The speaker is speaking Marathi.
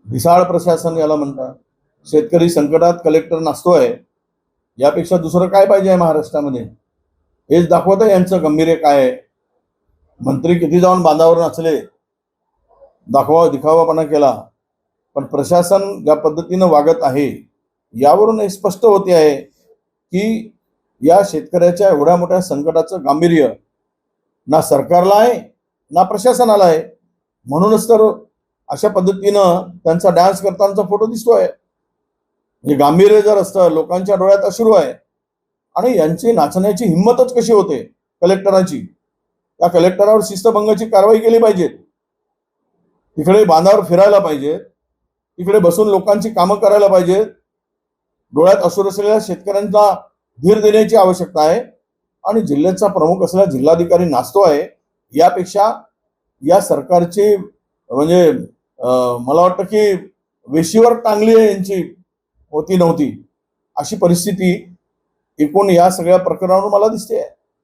ढिसाळ प्रशासन याला म्हणतात. शेतकरी संकटात, कलेक्टर नाचतोय, यापेक्षा दुसरं काय पाहिजे आहे महाराष्ट्रामध्ये? हेच दाखवत आहे यांचं गांभीर्य काय आहे. मंत्री किती जाऊन बांधावर नाचले, दिखावापणा केला, पण प्रशासन ज्या पद्धतीनं वागत आहे यावरून हे स्पष्ट होते आहे की या शेतकऱ्याच्या एवढ्या मोठ्या संकटाचं गांभीर्य ना सरकारला आहे ना प्रशासनाला आहे. म्हणूनच तर अशा पद्धतीनं त्यांचा डान्स करतानाचा फोटो दिसतोय. म्हणजे गांभीर्य जर असतं, लोकांच्या डोळ्यात अश्रू आहे, आणि यांची नाचण्याची हिंमतच कशी होते कलेक्टरांची. त्या कलेक्टरावर शिस्तभंगाची कारवाई केली पाहिजे. तिकडे बांधावर फिरायला पाहिजे, तिकडे बसून लोकांची कामं करायला पाहिजे. डोळ्यात अश्रू असलेल्या शेतकऱ्यांना धीर देण्याची आवश्यकता आहे. आणि जिल्ह्याचा प्रमुख असलेला जिल्हाधिकारी नाचतो आहे, यापेक्षा या सरकारची म्हणजे मला वाटतं की वेशीवर टांगली आहे यांची होती नव्हती अशी परिस्थिती एकूण या सगळ्या प्रकरणावर मला दिसते.